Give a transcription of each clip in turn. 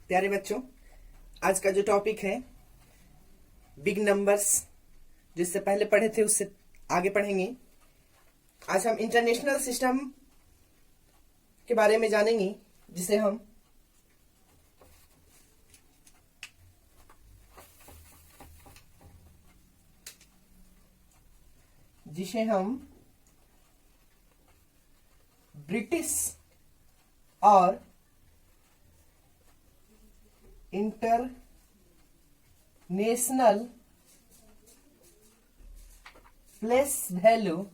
प्यारे बच्चों, आज का जो टॉपिक है बिग नंबर्स, जिससे पहले पढ़े थे उससे आगे पढ़ेंगे। आज हम इंटरनेशनल सिस्टम के बारे में जानेंगे, जिसे हम ब्रिटिश और इंटरनेशनल प्लेस वैल्यू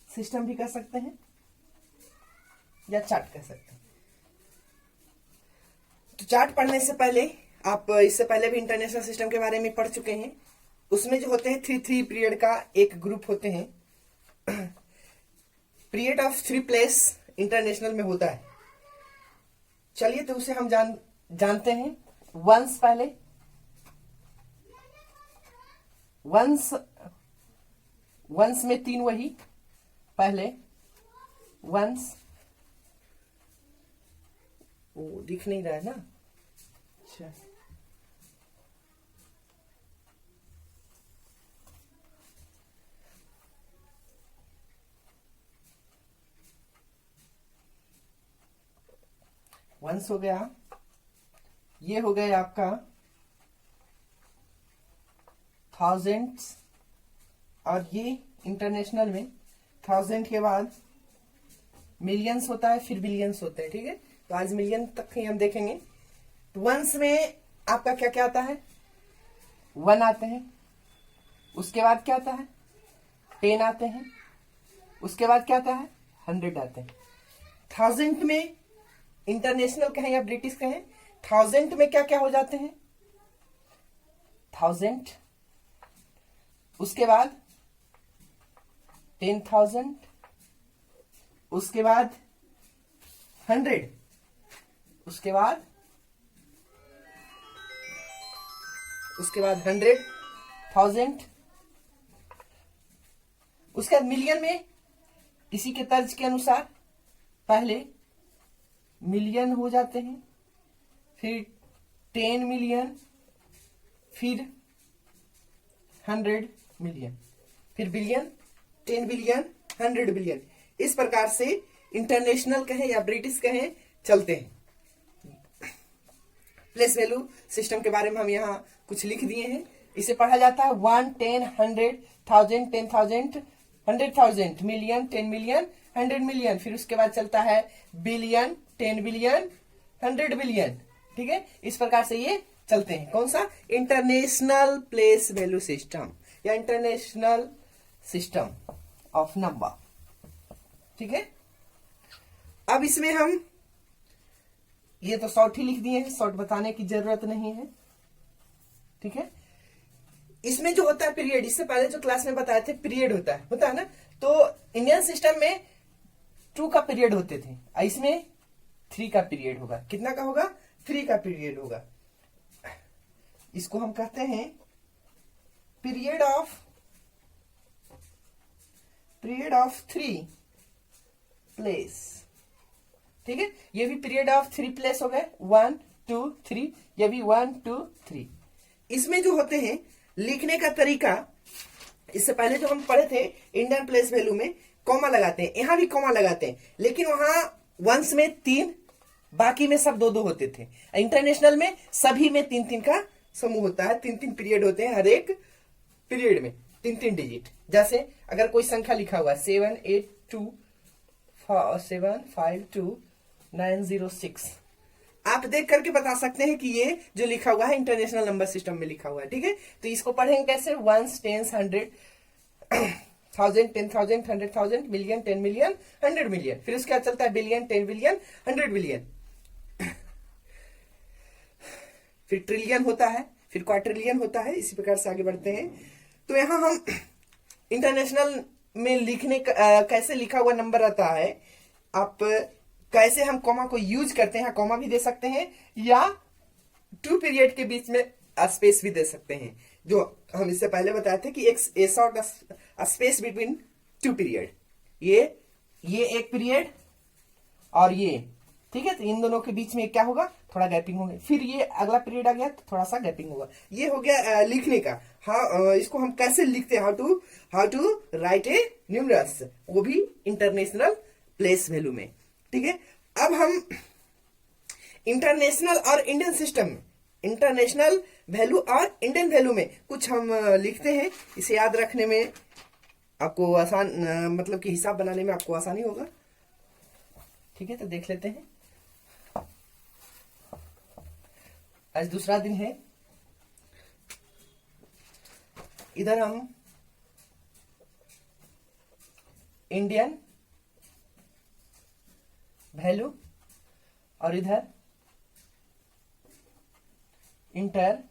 सिस्टम भी कह सकते हैं या चार्ट कह सकते हैं। तो चार्ट पढ़ने से पहले आप इससे पहले भी इंटरनेशनल सिस्टम के बारे में पढ़ चुके हैं। उसमें जो होते हैं थ्री पीरियड का एक ग्रुप होते हैं। पीरियड ऑफ 3 प्लेस इंटरनेशनल में होता है। चलिए तो उसे हम जानते हैं। वंस पहले वंस में 3 वही पहले वंस, वो दिख नहीं रहा है ना। अच्छा, वंस हो गया। ये हो गया आपका थाउजेंड्स, और ये इंटरनेशनल में 1000 के बाद मिलियंस होता है, फिर बिलियंस होते हैं। ठीक है, तो आज मिलियन तक ही हम देखेंगे। तो वंस में आपका क्या क्या आता है? 1 आते हैं। उसके बाद क्या आता है? 10 आते हैं। उसके बाद क्या आता है? 100 आते हैं। 1000 में इंटरनेशनल कहें या ब्रिटिश कहें, 1000 में क्या क्या हो जाते हैं? 1000, उसके बाद 10,000, उसके बाद 100, उसके बाद 100,000, उसके बाद मिलियन में इसी के तर्ज के अनुसार पहले मिलियन हो जाते हैं, फिर 10 मिलियन, फिर 100 मिलियन, फिर बिलियन, 10 बिलियन, 100 बिलियन। इस प्रकार से इंटरनेशनल कहें या ब्रिटिश कहें चलते हैं। प्लेस वैल्यू सिस्टम के बारे में हम यहाँ कुछ लिख दिए हैं। इसे पढ़ा जाता है 1, 10, 100, 1000, 10,000, 100,000, मिलियन, 10 मिलियन, 100 मिलियन। फिर उसके बाद चलता है बिलियन, 10 बिलियन, 100 बिलियन। ठीक है, इस प्रकार से ये चलते हैं। कौन सा? इंटरनेशनल प्लेस वैल्यू सिस्टम या इंटरनेशनल सिस्टम ऑफ नंबर। ठीक है, अब इसमें हम ये तो शॉर्ट ही लिख दिए हैं, शॉर्ट बताने की जरूरत नहीं है। ठीक है, इसमें जो होता है पीरियड, इससे पहले जो क्लास में बताए थे पीरियड होता है ना। तो इंडियन सिस्टम में 2 का पीरियड होते थे, इसमें 3 का पीरियड होगा। कितना का होगा? 3 का पीरियड होगा। इसको हम कहते हैं पीरियड ऑफ 3 प्लेस। ठीक है, ये भी पीरियड ऑफ 3 प्लेस हो गए। 1, 2, 3, ये भी 1, 2, 3। इसमें जो होते हैं लिखने का तरीका, इससे पहले जो हम पढ़े थे इंडियन प्लेस वैल्यू में कॉमा लगाते हैं, यहां भी कॉमा लगाते हैं, लेकिन वहां वंस में 3, बाकी में सब 2-2 होते थे। इंटरनेशनल में सभी में 3-3 का समूह होता है। 3-3 पीरियड होते हैं, हर एक पीरियड में 3-3 डिजिट। जैसे अगर कोई संख्या लिखा हुआ है 782-752-906, आप देख करके बता सकते हैं कि ये जो लिखा हुआ है इंटरनेशनल नंबर सिस्टम में लिखा हुआ है। ठीक है, तो इसको पढ़ेंगे कैसे? 1, 10, 100, 1000, 10,000, 100,000, मिलियन, 10 मिलियन, 100 मिलियन। फिर उसके बाद चलता है बिलियन, 10 बिलियन, 100 बिलियन। फिर ट्रिलियन होता है, फिर क्वार्ट्रिलियन होता है। इसी प्रकार से आगे बढ़ते हैं। तो यहां हम इंटरनेशनल में लिखने कैसे लिखा हुआ नंबर आता है, आप कैसे हम कॉमा को यूज करते हैं। कॉमा भी दे सकते हैं या 2 पीरियड के बीच में स्पेस भी दे सकते हैं, जो हम इससे पहले बताए थे कि एक सॉर्ट स्पेस बिटवीन 2 पीरियड। ये एक पीरियड और ये ठीक है, तो इन दोनों के बीच में क्या होगा, थोड़ा गैपिंग होगी। फिर ये अगला पीरियड आ गया तो थोड़ा सा गैपिंग होगा। ये हो गया लिखने का। हाँ, इसको हम कैसे लिखते हैं, how to write a numerals, वो भी इंटरनेशनल प्लेस वैल्यू में। ठीक है, अब हम इंटरनेशनल और इंडियन सिस्टम में, इंटरनेशनल वैल्यू और इंडियन वैल्यू में कुछ हम लिखते हैं। इसे याद रखने में आपको आसान, मतलब कि हिसाब बनाने में आपको आसानी होगा। ठीक है, तो देख लेते हैं। आज दूसरा दिन है। इधर हम इंडियन वैल्यू और इधर इंटरनेशनल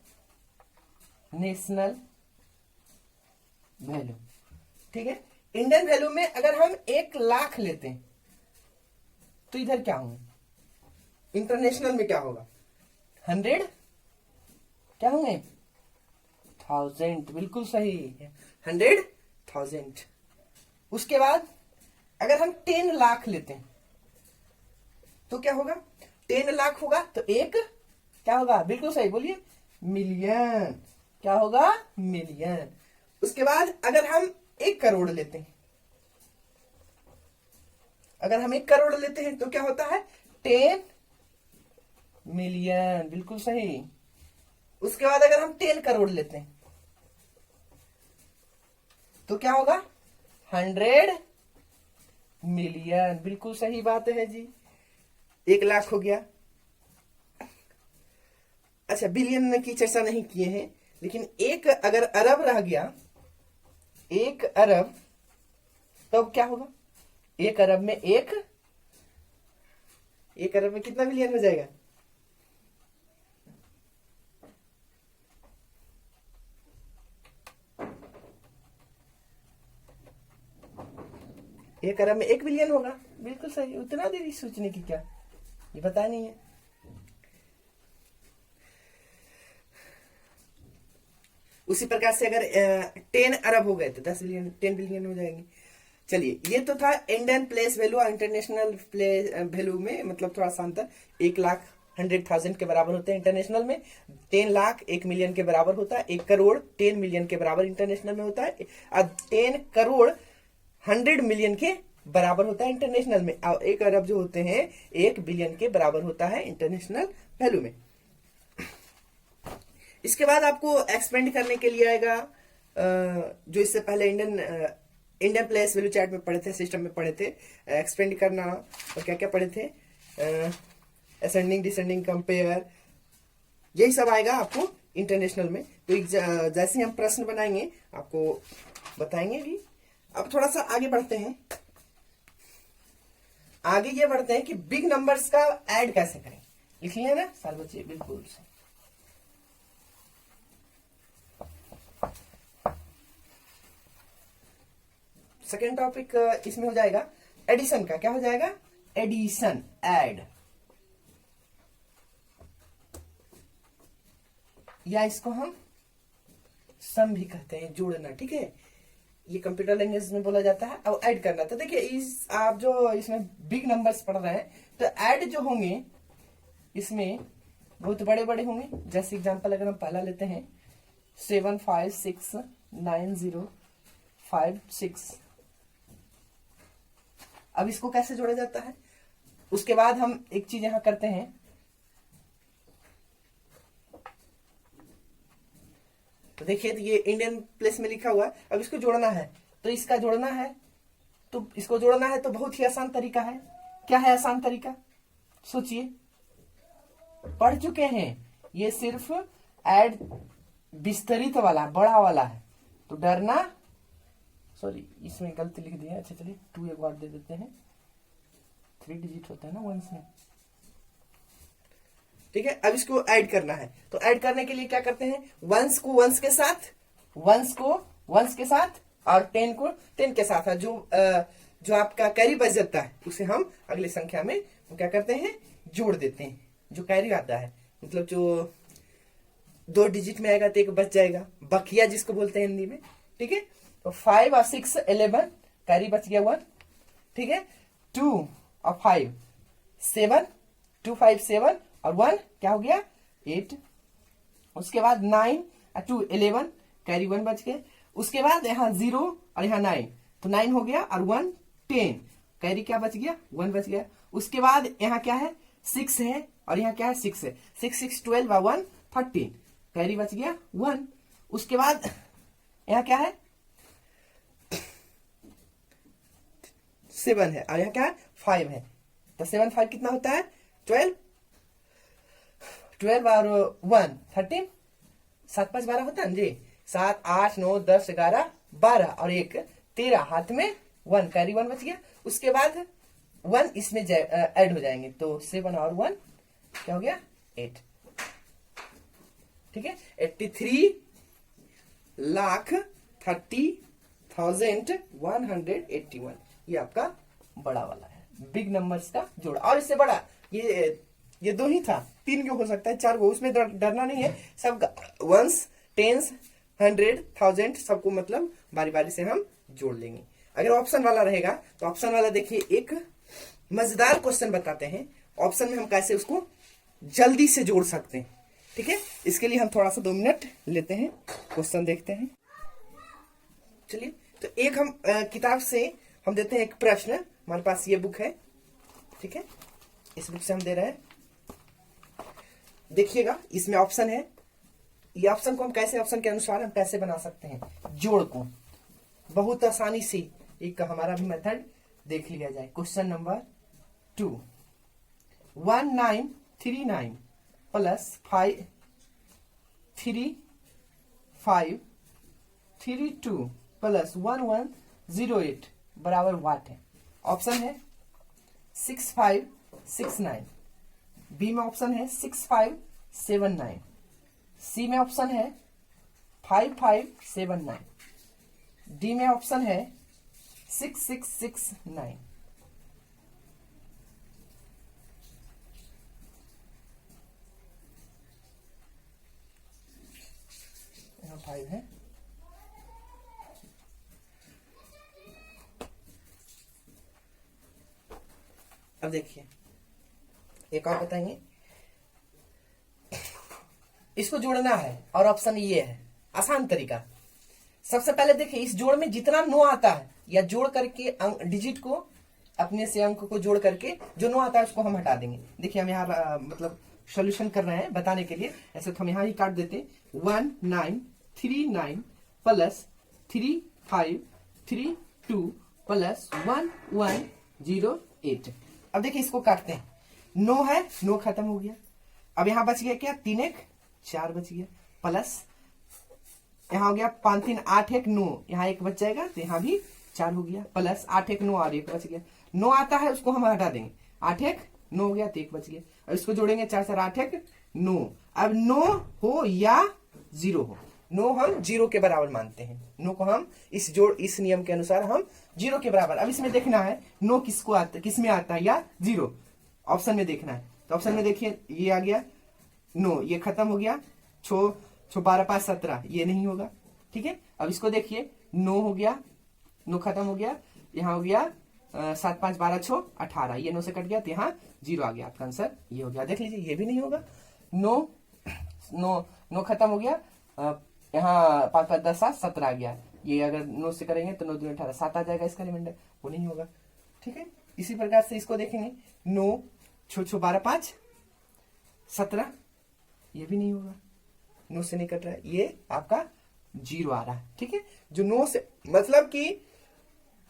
वैल्यू। ठीक है, इंडियन वैल्यू में अगर हम 1,00,000 लेते हैं तो इधर क्या होंगे, इंटरनेशनल में क्या होगा, 100 क्या होंगे, 1000, बिल्कुल सही है, 100,000। उसके बाद अगर हम 10,00,000 लेते हैं तो क्या होगा, 10,00,000 होगा तो एक क्या होगा, बिल्कुल सही, बोलिए, मिलियन। क्या होगा, मिलियन। उसके बाद अगर हम 1 करोड़ लेते हैं, अगर हम 1 करोड़ लेते हैं तो क्या होता है, 10 मिलियन, बिल्कुल सही। उसके बाद अगर हम 10 करोड़ लेते हैं तो क्या होगा, 100 मिलियन, बिल्कुल सही बात है जी। 1,00,000 हो गया। अच्छा, बिलियन की चर्चा नहीं किए हैं, लेकिन एक अगर अरब रह गया, 1 अरब, तो क्या होगा, 1 अरब में 1 अरब में कितना मिलियन हो जाएगा, एक अरब में 1 बिलियन होगा, बिल्कुल सही। उतना देरी सोचने की क्या, ये पता नहीं है। उसी प्रकार से अगर 10 अरब हो गए तो 10 बिलियन, 10 बिलियन हो जाएंगे। चलिए, ये तो था इंडियन प्लेस वैल्यू और इंटरनेशनल प्लेस वैल्यू में, मतलब थोड़ा सा अंतर। 1,00,000 100,000 के बराबर होते हैं इंटरनेशनल में, 10,00,000 1 मिलियन के बराबर होता है, 1 करोड़ 10 मिलियन के बराबर इंटरनेशनल में होता है, और 10 करोड़ 100 मिलियन के बराबर होता है इंटरनेशनल में, और 1 अरब जो होते हैं 1 बिलियन के बराबर होता है इंटरनेशनल वैल्यू में। इसके बाद आपको एक्सपेंड करने के लिए आएगा, जो इससे पहले इंडियन प्लेस वैल्यू चार्ट में पढ़े थे, सिस्टम में पढ़े थे, एक्सपेंड करना, और क्या क्या पढ़े थे, असेंडिंग डिसेंडिंग कंपेयर, यही सब आएगा आपको इंटरनेशनल में। तो जैसे हम प्रश्न बनाएंगे आपको बताएंगे भी। अब थोड़ा सा आगे बढ़ते हैं। आगे ये बढ़ते हैं कि बिग नंबर्स का ऐड कैसे करें, लिख लिया ना सारे बच्चे, बिल्कुल से। सेकेंड टॉपिक इसमें हो जाएगा एडिशन का। क्या हो जाएगा, एडिशन, ऐड, या इसको हम सम भी कहते हैं, जोड़ना। ठीक है, ये कंप्यूटर लैंग्वेज में बोला जाता है। अब ऐड करना, तो देखिए आप जो इसमें बिग नंबर्स पढ़ रहे हैं, तो ऐड जो होंगे इसमें बहुत बड़े बड़े होंगे। जैसे एग्जांपल अगर हम पहला लेते हैं 7569056। अब इसको कैसे जोड़ा जाता है, उसके बाद हम एक चीज यहां करते हैं, तो देखिए तो ये इंडियन प्लेस में लिखा हुआ है। अब इसको जोड़ना है, तो इसका जोड़ना है, तो इसको जोड़ना है तो बहुत ही आसान तरीका है। क्या है आसान तरीका, सोचिए, पढ़ चुके हैं। ये सिर्फ ऐड विस्तरित वाला, बड़ा वाला है, तो डरना, सॉरी इसमें गलती लिख दिया। अच्छा चलिए 2 एक बार दे देते हैं, 3 डिजिट होता है ना वंस में। ठीक है, अब इसको ऐड करना है, तो ऐड करने के लिए क्या करते हैं, वंस को वंस के साथ, वंस को वंस के साथ, और 10 को 10 के साथ है। जो आपका कैरी बच जाता है उसे हम अगली संख्या में क्या करते हैं, जोड़ देते हैं। जो कैरी आता है, मतलब जो 2 डिजिट में आएगा तो एक बच जाएगा, बखिया जिसको बोलते हैं हिंदी में। ठीक है, तो 5 और 6 11, कैरी बच गया 1। ठीक है, 2 और 5 7, 2 5 7 और 1 क्या हो गया 8। उसके बाद 9 और 2 11 कैरी 1 बच गए। उसके बाद यहाँ 0 और यहाँ 9 तो 9 हो गया और 1 10 कैरी क्या बच गया 1 बच गया। उसके बाद यहाँ क्या है 6 है और यहाँ क्या है 6 है 6 6 12 और 1 13 कैरी बच गया 1। उसके बाद यहाँ क्या है 7 है और यहाँ क्या है 5 है तो 7 5 कितना होता है 12 12 और 1 13 7 5 12 होता है ना जी 7 8 9 10 11 12 और 1 13 हाथ में 1 कैरी 1 बच गया। उसके बाद 1 इसमें ऐड हो जाएंगे तो 7 और 1 क्या हो गया 8। ठीक है 83,30,181 ये आपका बड़ा वाला है बिग नंबर्स का जोड़। और इससे बड़ा ये 2 ही था 3 क्यों हो सकता है 4 को उसमें डरना नहीं है। सब 1s 10s 100 1000 सबको मतलब बारी बारी से हम जोड़ लेंगे। अगर ऑप्शन वाला रहेगा तो ऑप्शन वाला देखिए एक मजेदार क्वेश्चन बताते हैं ऑप्शन में हम कैसे उसको जल्दी से जोड़ सकते हैं। ठीक है इसके लिए हम थोड़ा सा 2 मिनट लेते हैं क्वेश्चन देखते हैं। चलिए तो एक हम किताब से हम देते हैं एक प्रश्न। हमारे पास ये बुक है ठीक है इस बुक से हम दे रहे हैं। देखिएगा इसमें ऑप्शन है ये ऑप्शन को हम कैसे ऑप्शन के अनुसार हम कैसे बना सकते हैं जोड़ को बहुत आसानी से एक हमारा भी मेथड देख लिया जाए। क्वेश्चन नंबर 2 1939 प्लस 5 3 5 3 2 प्लस 1108 बराबर वाट है। ऑप्शन है 6569 बी में ऑप्शन है 6579 सी में ऑप्शन है 5579 डी में ऑप्शन है 6669। यहाँ 5 है अब देखिए एक और बताएंगे इसको जोड़ना है और ऑप्शन ये है आसान तरीका। सबसे पहले देखिए इस जोड़ में जितना 9 आता है या जोड़ करके डिजिट को अपने से अंक को जोड़ करके जो 9 आता है उसको हम हटा देंगे। देखिए हम यहाँ मतलब सॉल्यूशन कर रहे हैं बताने के लिए ऐसे तो हम यहाँ ही काट देते 1939 प्लस 3532 प्लस 1108। अब देखिए इसको काटते हैं 9 है 9 खत्म हो गया। अब यहाँ बच गया क्या 3 1 4 बच गया प्लस यहाँ हो गया 5 3 8 1 9 यहाँ 1 बच जाएगा तो यहाँ भी 4 हो गया प्लस 8 1 9 और 1 बच गया। 9 आता है उसको हम हटा देंगे 8 1 9 हो गया तो 1 बच गया। और इसको जोड़ेंगे 4 4 8 1 9। अब 9 हो या 0 हो 9 हम 0 के बराबर मानते हैं। 9 को हम इस नियम के अनुसार हम 0 के बराबर। अब इसमें देखना है 9 किसको आता किस में आता है या 0 ऑप्शन में देखना है। तो ऑप्शन में देखिए ये आ गया 9 ये खत्म हो गया 6 12 5 17 ये नहीं होगा। ठीक है अब इसको देखिए 9 हो गया 9 खत्म हो गया यहाँ हो गया 7 5 12 6 18 ये 9 से कट गया तो यहाँ 0 आ गया। आपका आंसर ये हो गया। देख लीजिए ये भी नहीं होगा 9 खत्म हो गया यहाँ 5 5 10 7 17 आ गया। ये अगर 9 से करेंगे तो 9 2 18 7 आ जाएगा इसका रिमाइंडर वो नहीं होगा। ठीक है इसी प्रकार से इसको देखेंगे 9 6 12 5 17 ये भी नहीं होगा 9 से नहीं कट रहा है ये आपका 0 आ रहा है। ठीक है जो 9 से मतलब कि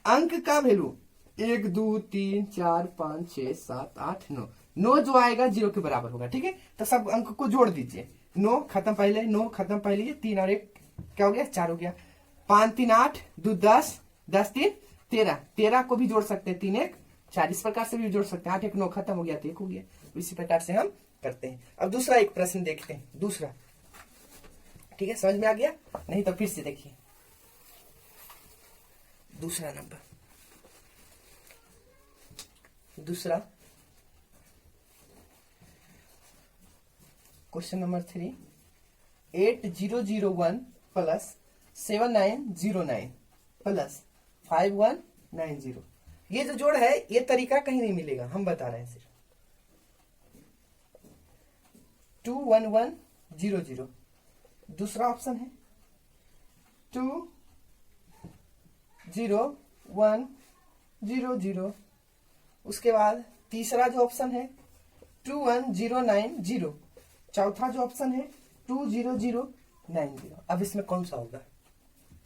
अंक का वैल्यू 1 2 3 4 5 6 7 8 9 9 जो आएगा 0 के बराबर होगा। ठीक है तो सब अंक को जोड़ दीजिए 9 खत्म पहले 9 खत्म पहले 3 और 1 क्या हो गया 4 हो गया 5 3 8 2 10 10 3 13 13 को भी जोड़ सकते हैं 3 1 4 इस प्रकार से भी जोड़ सकते हैं 8 1 9 खत्म हो गया तो 1 हो गया। इसी प्रकार से हम करते हैं। अब दूसरा एक प्रश्न देखते हैं दूसरा। ठीक है समझ में आ गया नहीं तो फिर से देखिए दूसरा नंबर दूसरा क्वेश्चन नंबर 3 8001 प्लस 7909 प्लस 5190 ये जो जोड़ है ये तरीका कहीं नहीं मिलेगा हम बता रहे हैं सिर्फ 21100। दूसरा ऑप्शन है 20100। उसके बाद तीसरा जो ऑप्शन है 21090। चौथा जो ऑप्शन है 20090। अब इसमें कौन सा होगा?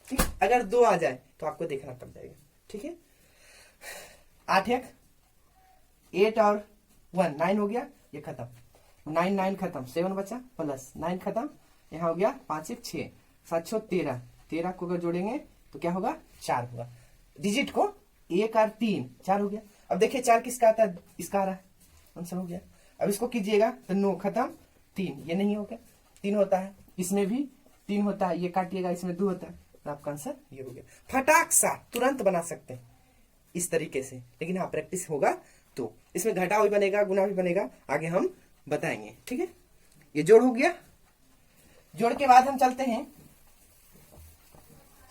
ठीक, अगर 2 आ जाए तो आपको देखना पड़ जाएगा। ठीक है, 8 1 8 और 1 9 हो गया, ये खत्म। 9 9 खत्म, 7 बचा प्लस 9 खत्म, यहाँ हो गया 5 1 6 7 6 13। 13 को अगर जोड़ेंगे तो क्या होगा? 4 होगा। डिजिट को 1 और 3 4 हो गया। अब देखिए 4 किसका आता है? इसका आ रहा है, आंसर हो गया। अब इसको कीजिएगा तो 9 खत्म, 3 ये नहीं हो गया, 3 होता है, इसमें भी 3 होता है, ये काटिएगा इसमें 2 होता है, तो आपका आंसर ये हो गया। फटाक सा तुरंत बना सकते हैं इस तरीके से, लेकिन हाँ प्रैक्टिस होगा तो। इसमें घटा भी बनेगा, गुना भी बनेगा, आगे हम बताएंगे। ठीक है, ये जोड़ हो गया। जोड़ के बाद हम चलते हैं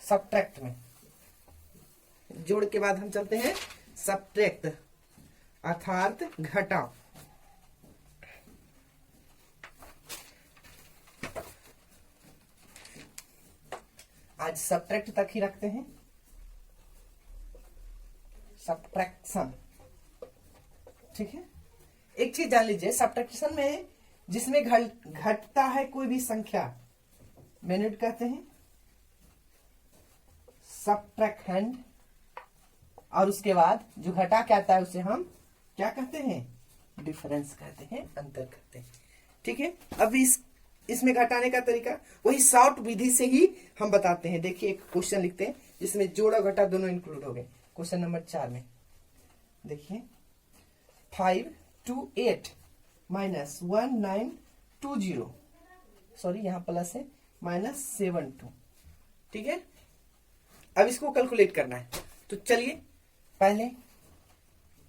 सबट्रैक्ट में। जोड़ के बाद हम चलते हैं सबट्रैक्ट अर्थात घटाव। आज सबट्रैक्ट तक ही रखते हैं, सबट्रैक्शन। ठीक है, एक चीज जान लीजिए, सबट्रैक्शन में जिसमें घटता है कोई भी संख्या, मिनट कहते हैं सबट्रैक्टेंड, और उसके बाद जो घटा के आता है उसे हम क्या कहते हैं? डिफरेंस कहते हैं, अंतर कहते हैं। ठीक है, अब इसमें घटाने का तरीका वही शॉर्ट विधि से ही हम बताते हैं। देखिए एक क्वेश्चन लिखते हैं जिसमें जोड़ और घटा दोनों इंक्लूड हो गए। क्वेश्चन नंबर 4 में देखिए 5 2 8 माइनस 1920, सॉरी यहाँ प्लस है, -72। ठीक है, अब इसको कैलकुलेट करना है, तो चलिए पहले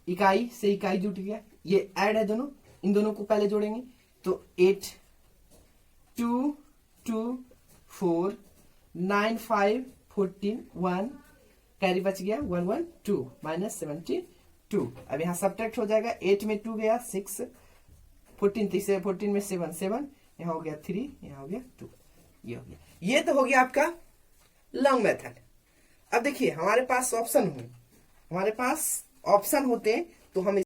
इकाई से इकाई जुट गया, ये ऐड है दोनों, इन दोनों को पहले जोड़ेंगे तो 8 2 2 4 9 5 14 1 कैरी बच गया 1 1 2 -72। अब यहाँ सब्ट्रैक्ट हो जाएगा, 8 में 2 गया 6, 14 में 7 7, यहाँ हो गया 3, यहाँ हो गया 2, ये हो गया। ये तो हो गया आपका लॉन्ग मेथड। अब देखिए हमारे पास ऑप्शन होते तो हम